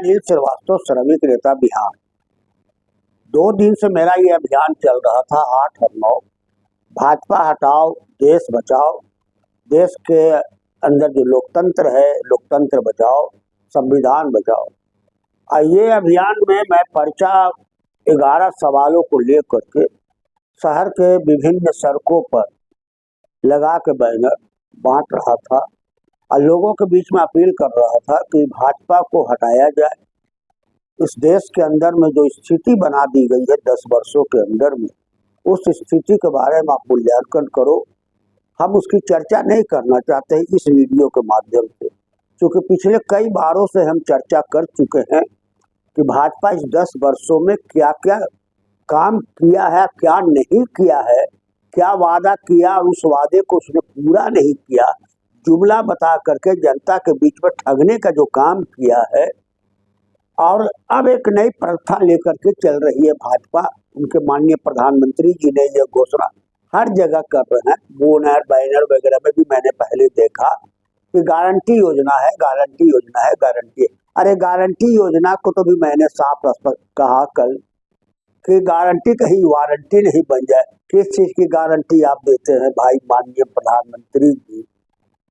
अनिल श्रीवास्तव, श्रमिक नेता बिहार। 2 दिन से मेरा ये अभियान चल रहा था, 8 और 9। भाजपा हटाओ, देश बचाओ, देश के अंदर जो लोकतंत्र है, लोकतंत्र बचाओ, संविधान बचाओ। ये अभियान में मैं पर्चा 11 सवालों को लेकर के शहर के विभिन्न सड़कों पर लगा के बैनर बांट रहा था और लोगों के बीच में अपील कर रहा था कि भाजपा को हटाया जाए। इस देश के अंदर में जो स्थिति बना दी गई है 10 वर्षों के अंदर में, उस स्थिति के बारे में आप मूल्यांकन करो। हम उसकी चर्चा नहीं करना चाहते हैं इस वीडियो के माध्यम से, क्योंकि पिछले कई बारों से हम चर्चा कर चुके हैं कि भाजपा इस 10 वर्षों में क्या क्या काम किया है, क्या नहीं किया है, क्या वादा किया और उस वादे को उसने पूरा नहीं किया, जुमला बता करके जनता के बीच में ठगने का जो काम किया है। और अब एक नई प्रथा लेकर के चल रही है भाजपा। उनके माननीय प्रधानमंत्री जी ने यह घोषणा हर जगह कर रहे हैं, बोनर बैनर वगैरह में भी मैंने पहले देखा कि गारंटी योजना है, गारंटी योजना है, गारंटी है। अरे गारंटी योजना को तो भी मैंने साफ कहा कल कि गारंटी कहीं वारंटी नहीं बन जाए। किस चीज की गारंटी आप देते हैं भाई माननीय प्रधानमंत्री जी?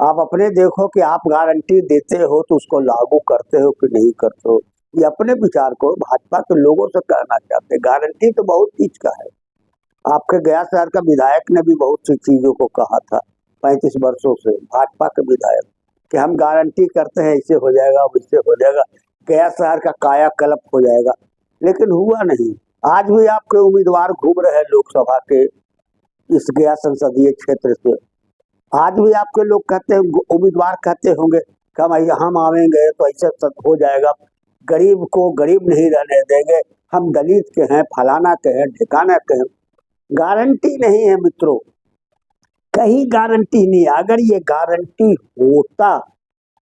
आप अपने देखो कि आप गारंटी देते हो तो उसको लागू करते हो कि नहीं करते हो, ये अपने विचार करो। भाजपा के लोगों से कहना चाहते हैं गारंटी तो बहुत चीज का है। आपके गया शहर का विधायक ने भी बहुत सी चीजों को कहा था 35 वर्षों से, भाजपा के विधायक, कि हम गारंटी करते हैं ऐसे हो जाएगा, वैसे हो जाएगा, गया शहर का कायाकल्प हो जाएगा, लेकिन हुआ नहीं। आज भी आपके उम्मीदवार घूम रहे हैं लोकसभा के इस गया संसदीय क्षेत्र से। आज भी आपके लोग कहते हैं, उम्मीदवार कहते होंगे कि हम आवेंगे तो ऐसे सब हो जाएगा, गरीब को गरीब नहीं रहने देंगे, हम दलित के हैं, फलाना के हैं, ठिकाना के हैं। गारंटी नहीं है मित्रों, कहीं गारंटी नहीं। अगर ये गारंटी होता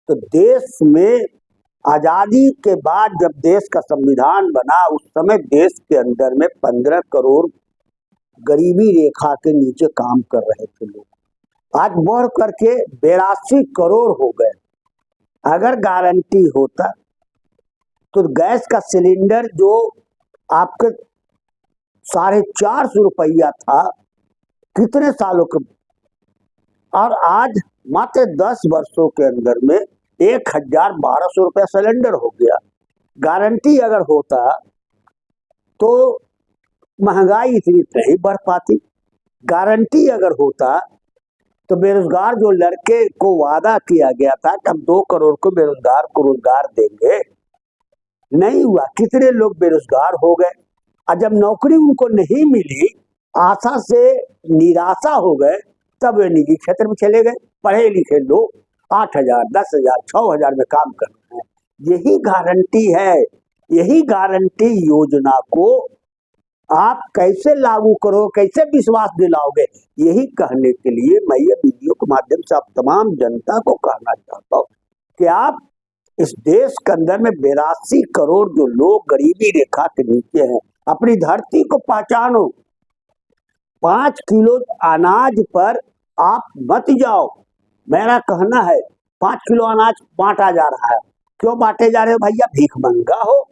तो देश में आजादी के बाद जब देश का संविधान बना उस समय देश के अंदर में 15 करोड़ गरीबी रेखा के नीचे काम कर रहे थे लोग, आज बढ़ करके 82 करोड़ हो गए। अगर गारंटी होता तो गैस का सिलेंडर जो आपके 450 रुपया था कितने सालों के, और आज मात्र 10 वर्षों के अंदर में 1012 रुपया सिलेंडर हो गया। गारंटी अगर होता तो महंगाई इतनी नहीं बढ़ पाती। गारंटी अगर होता तो बेरोजगार जो लड़के को वादा किया गया था कि हम 2 करोड़ को बेरोजगार को रोजगार देंगे, नहीं हुआ। कितने लोग बेरोजगार हो गए, और जब नौकरी उनको नहीं मिली, आशा से निराशा हो गए, तब वे निजी क्षेत्र में चले गए। पढ़े लिखे लोग 8,000, 10,000, 6,000 में काम कर रहे हैं। यही गारंटी है। यही गारंटी योजना को आप कैसे लागू करो, कैसे विश्वास दिलाओगे, यही कहने के लिए मैं ये वीडियो के माध्यम से आप तमाम जनता को कहना चाहता हूँ कि आप इस देश के अंदर में 82 करोड़ जो लोग गरीबी रेखा के नीचे हैं, अपनी धरती को पहचानो। 5 किलो अनाज पर आप मत जाओ। मेरा कहना है 5 किलो अनाज बांटा जा रहा है, क्यों बांटे जा रहे हो भैया? भीख मंगा हो,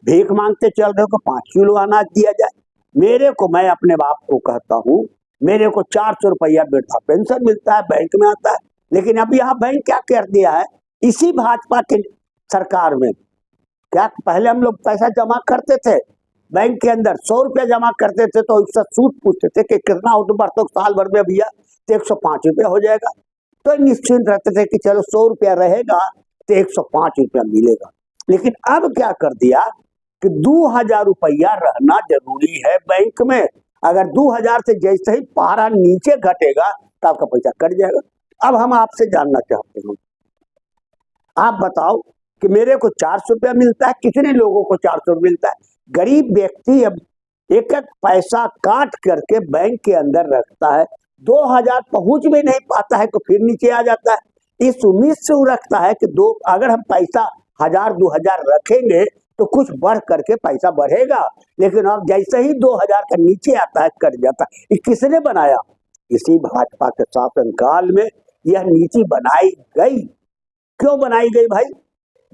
भीख मांगते चल रहे हो को 5 किलो अनाज दिया जाए। मेरे को, मैं अपने बाप को कहता हूँ, मेरे को 400 रुपया वृद्धा पेंशन मिलता है, बैंक में आता है। लेकिन अब यहाँ बैंक क्या कर दिया है, इसी भाजपा के सरकार में, क्या पहले हम लोग पैसा जमा करते थे बैंक के अंदर, 100 रुपया जमा करते थे तो उससे सूद पूछते थे कि कितना हो तो बढ़ते साल भर में भैया, तो 105 रुपया हो जाएगा। तो निश्चिंत रहते थे कि चलो 100 रुपया रहेगा तो 105 रुपया मिलेगा। लेकिन अब क्या कर दिया कि 2000 रुपया रहना जरूरी है बैंक में। अगर 2000 से जैसे ही पारा नीचे घटेगा तो आपका पैसा कट जाएगा। अब हम आपसे जानना चाहते हैं, आप बताओ कि मेरे को 400 रुपया मिलता है, कितने लोगों को 400 मिलता है? गरीब व्यक्ति अब एक एक पैसा काट करके बैंक के अंदर रखता है, 2000 पहुंच भी नहीं पाता है तो फिर नीचे आ जाता है। इस उम्मीद से वो रखता है कि अगर हम पैसा 1000-2000 रखेंगे तो कुछ बढ़ करके पैसा बढ़ेगा, लेकिन अब जैसे ही 2000 का नीचे आता है कट जाता है। ये किसने बनाया? इसी भाजपा के शासन काल में यह नीति बनाई गई। क्यों बनाई गई भाई?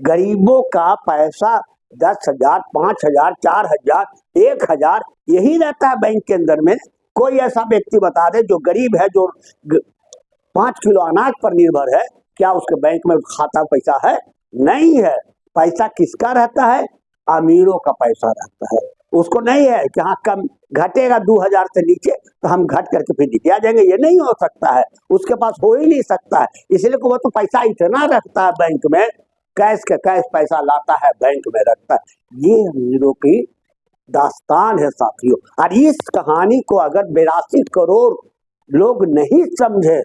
गरीबों का पैसा 10,000, 5,000, 4,000, 1,000 यही रहता है बैंक के अंदर में। कोई ऐसा व्यक्ति बता दे जो गरीब है, जो 5 किलो अनाज पर निर्भर है, क्या उसके बैंक में खाता पैसा है? नहीं है। पैसा किसका रहता है? अमीरों का पैसा रहता है। उसको नहीं है कि हाँ कम घटेगा 2,000 से नीचे तो हम घट करके फिर नीचे आ जाएंगे, ये नहीं हो सकता है, उसके पास हो ही नहीं सकता है। इसलिए वो तो पैसा इतना रखता है बैंक में, कैश के कैश पैसा लाता है, बैंक में रखता है। ये अमीरों की दास्तान है साथियों। और इस कहानी को अगर 82 करोड़ लोग नहीं समझे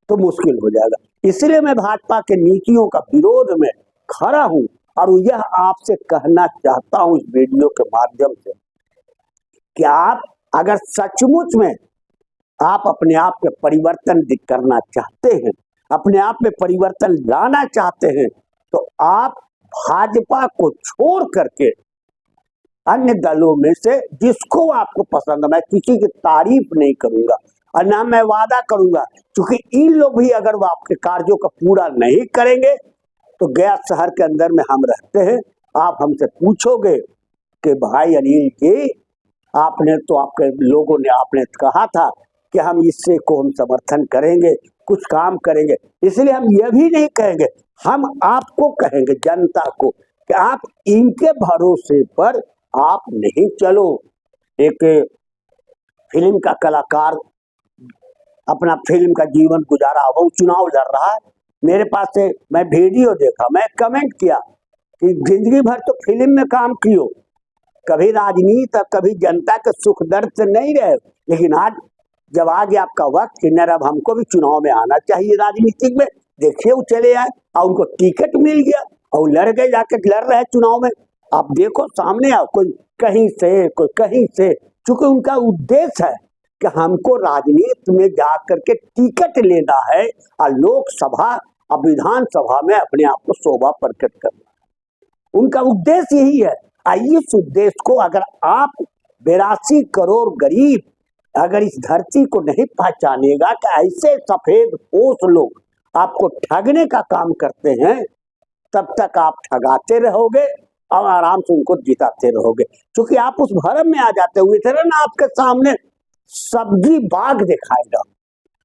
तो मुश्किल हो जाएगा। इसलिए मैं भाजपा के नीतियों का विरोध में खड़ा हूं और यह आपसे कहना चाहता हूं इस वीडियो के माध्यम से कि आप अगर सचमुच में आप अपने आप में परिवर्तन करना चाहते हैं, अपने आप में परिवर्तन लाना चाहते हैं, तो आप भाजपा को छोड़ करके अन्य दलों में से जिसको आपको पसंद है, मैं किसी की तारीफ नहीं करूंगा और ना मैं वादा करूंगा, क्योंकि इन लोग भी अगर वो आपके कार्यों का पूरा नहीं करेंगे तो गया शहर के अंदर में हम रहते हैं, आप हमसे पूछोगे कि भाई अनिल जी आपने तो आपके लोगों ने आपने कहा था कि हम इससे को हम समर्थन करेंगे, कुछ काम करेंगे। इसलिए हम यह भी नहीं कहेंगे, हम आपको कहेंगे, जनता को, कि आप इनके भरोसे पर आप नहीं चलो। एक फिल्म का कलाकार अपना फिल्म का जीवन गुजारा, वो चुनाव लड़ रहा है, मेरे पास से मैं वीडियो देखा, मैं कमेंट किया कि जिंदगी भर तो फिल्म में काम कियो, कभी राजनीति, कभी जनता के सुख दर्द से नहीं रहे, लेकिन आज जब आ गया आपका वक्त कि न अब हमको भी चुनाव में आना चाहिए राजनीतिक में, देखिए वो चले आए और उनको टिकट मिल गया और लड़ गए, जाकर लड़ रहे चुनाव में। आप देखो सामने आओ, कोई कहीं से कोई कहीं से, चूंकि उनका उद्देश्य है कि हमको राजनीति में जाकर के टिकट लेना है और लोकसभा और विधानसभा में अपने आप को शोभा प्रकट करना। उनका उद्देश्य यही है। इस उद्देश्य को अगर आप 82 करोड़ गरीब अगर इस धरती को नहीं पहचानेगा कि ऐसे सफेद पोश लोग आपको ठगने का काम करते हैं, तब तक आप ठगाते रहोगे और आराम से उनको जिताते रहोगे। क्योंकि आप उस भरम में आ जाते हुए थे ना, आपके सामने सब्जी बाग दिखाएगा,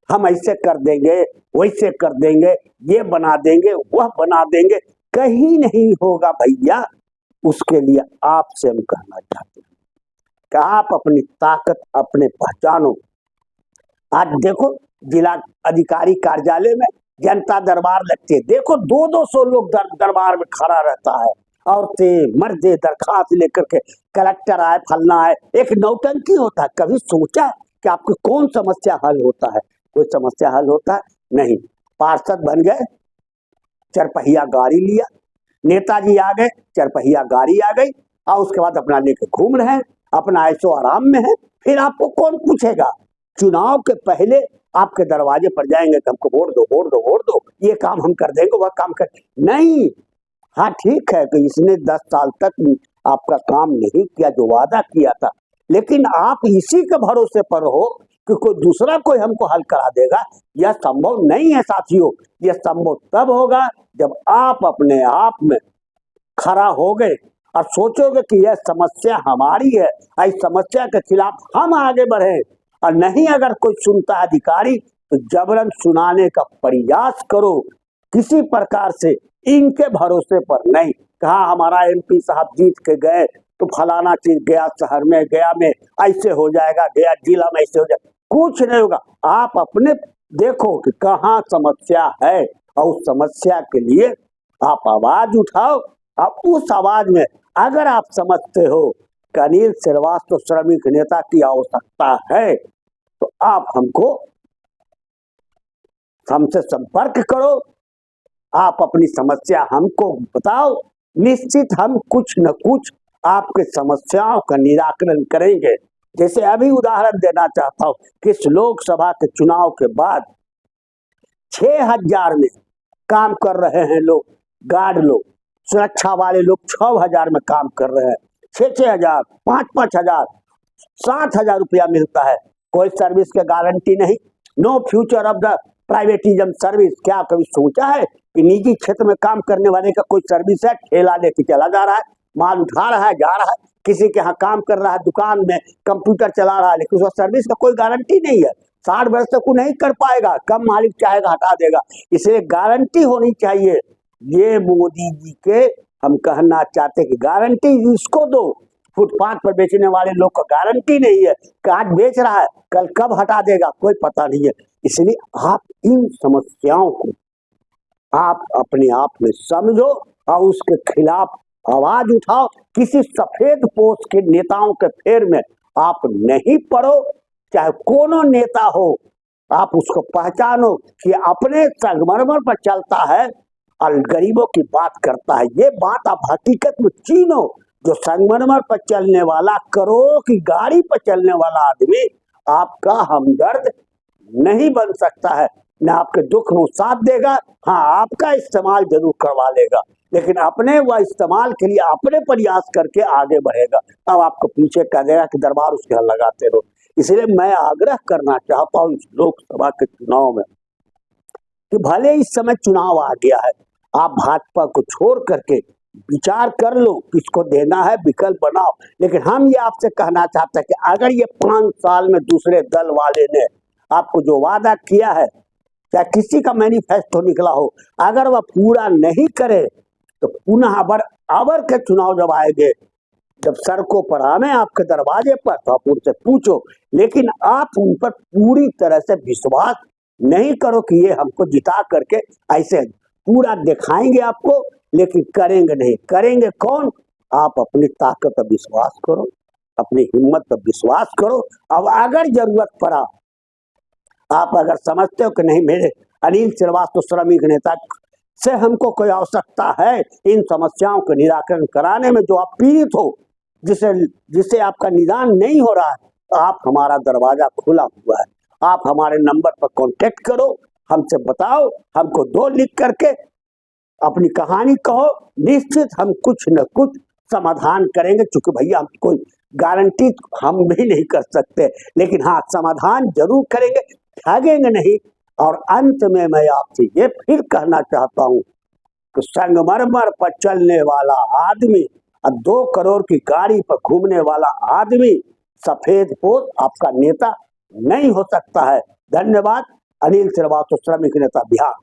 हम ऐसे कर देंगे, वैसे कर देंगे, ये बना देंगे, वह बना देंगे, कहीं नहीं होगा भैया। उसके लिए आपसे हम कहना चाहते हैं कि आप अपनी ताकत अपने पहचानो। आज देखो जिला अधिकारी कार्यालय में जनता दरबार लगती है, देखो 200-200 लोग दरबार में खड़ा रहता है, औरतें मर्दे दरखास्त लेकर के, कलेक्टर आए, फलना आए, एक नौटंकी होता है। कभी सोचा कि आपकी कौन समस्या हल होता है? कोई समस्या हल होता है? नहीं। पार्षद बन गए, चरपहिया गाड़ी लिया, नेताजी आ गए, चरपहिया गाड़ी आ गई और उसके बाद अपना लेके घूम रहे हैं, अपना ऐशो आराम में है। फिर आपको कौन पूछेगा? चुनाव के पहले आपके दरवाजे पर जाएंगे कि हमको वोट दो, वोट दो, वोट दो, ये काम हम कर देंगे, वह काम कर नहीं। हाँ ठीक है कि इसने 10 साल तक आपका काम नहीं किया जो वादा किया था, लेकिन आप इसी के भरोसे पर हो कि कोई दूसरा कोई हमको हल करा देगा, यह संभव नहीं है साथियों। यह संभव तब होगा जब आप अपने आप में खड़ा हो गए और सोचोगे कि यह समस्या हमारी है, इस समस्या के खिलाफ हम आगे बढ़े। और नहीं अगर कोई सुनता अधिकारी तो जबरन सुनाने का प्रयास करो, किसी प्रकार से इनके भरोसे पर नहीं। कहा हमारा एमपी साहब जीत के गए तो फलाना चीज गया शहर में, गया में ऐसे हो जाएगा, गया जिला में ऐसे हो जाएगा, कुछ नहीं होगा। आप अपने देखो कि कहाँ समस्या है और उस समस्या के लिए आप आवाज उठाओ। और उस आवाज में अगर आप समझते हो कि अनिल श्रीवास्तव श्रमिक नेता की आवश्यकता है तो आप हमसे संपर्क करो, आप अपनी समस्या हमको बताओ, निश्चित हम कुछ न कुछ आपके समस्याओं का निराकरण करेंगे। जैसे अभी उदाहरण देना चाहता हूं कि इस लोकसभा के चुनाव के बाद 6,000 में काम कर रहे हैं लोग, गार्ड लोग, सुरक्षा वाले लोग 6,000 में काम कर रहे हैं, 6,000, 5,000, 7,000 रुपया मिलता है, कोई सर्विस के गारंटी नहीं। No future of the privatism service. क्या कभी सोचा है कि निजी क्षेत्र में काम करने वाले का कोई सर्विस है, ठेला लेके चला जा रहा है, माल उठा रहा है, जा रहा है, किसी के यहाँ काम कर रहा है, दुकान में कंप्यूटर चला रहा है, लेकिन उसका सर्विस का कोई गारंटी नहीं है। 60 वर्ष तक वो नहीं कर पाएगा, कम मालिक चाहेगा हटा देगा, इसलिए गारंटी होनी चाहिए। ये मोदी जी के हम कहना चाहते कि गारंटी इसको दो। फुटपाथ पर बेचने वाले लोग का गारंटी नहीं है कि आज बेच रहा है, कल कब हटा देगा कोई पता नहीं है। इसलिए आप इन समस्याओं को आप अपने आप में समझो और उसके खिलाफ आवाज उठाओ। किसी सफेद पोस्ट के नेताओं के फेर में आप नहीं पड़ो, चाहे कोनो नेता हो, आप उसको पहचानो कि अपने संगमरमर पर चलता है और गरीबों की बात करता है। ये बात आप हकीकत में चीनो। जो संगमरमर पर चलने वाला, करोड़ों की गाड़ी पर चलने वाला आदमी आपका हमदर्द नहीं बन सकता है, न आपके दुख में साथ देगा। हाँ, आपका इस्तेमाल जरूर करवा लेगा, लेकिन अपने वह इस्तेमाल के लिए अपने प्रयास करके आगे बढ़ेगा। अब आपको पीछे कह देगा कि दरबार उसके यहाँ लगाते रहो। इसलिए मैं आग्रह करना चाहता हूँ इस लोकसभा के चुनाव में कि भले इस समय चुनाव आ गया है, आप भाजपा को छोड़ करके विचार कर लो किसको देना है, विकल्प बनाओ। लेकिन हम ये आपसे कहना चाहते हैं कि अगर ये 5 साल में दूसरे दल वाले ने आपको जो वादा किया है, चाहे किसी का मैनिफेस्टो निकला हो, अगर वह पूरा नहीं करे तो पुनः अबर के चुनाव जब आएंगे, जब सड़कों पर आने आपके दरवाजे पर, तो आप उनसे पूछो। लेकिन आप उन पर पूरी तरह से विश्वास नहीं करो कि ये हमको जिता करके ऐसे पूरा दिखाएंगे आपको, लेकिन करेंगे नहीं। करेंगे कौन? आप अपनी ताकत पर विश्वास करो, अपनी हिम्मत पर विश्वास करो। अब अगर जरूरत पड़ा, आप अगर समझते हो कि नहीं मेरे अनिल श्रीवास्तव श्रमिक नेता से हमको कोई आवश्यकता है इन समस्याओं का निराकरण कराने में, जो आप पीड़ित हो, जिसे आपका निदान नहीं हो रहा है, तो आप हमारा दरवाजा खुला हुआ है। आप हमारे नंबर पर कांटेक्ट करो, हमसे बताओ, हमको 2 लिख करके अपनी कहानी कहो, निश्चित हम कुछ न कुछ समाधान करेंगे। क्योंकि भैया हम कोई गारंटी हम भी नहीं कर सकते, लेकिन हाँ समाधान जरूर करेंगे, भागेंगे नहीं। और अंत में मैं आपसे ये फिर कहना चाहता हूँ कि संगमरमर पर चलने वाला आदमी और 2 करोड़ की गाड़ी पर घूमने वाला आदमी सफेद पोत आपका नेता नहीं हो सकता है। धन्यवाद। अनिल श्रीवास्तव, श्रमिक नेता, बिहार।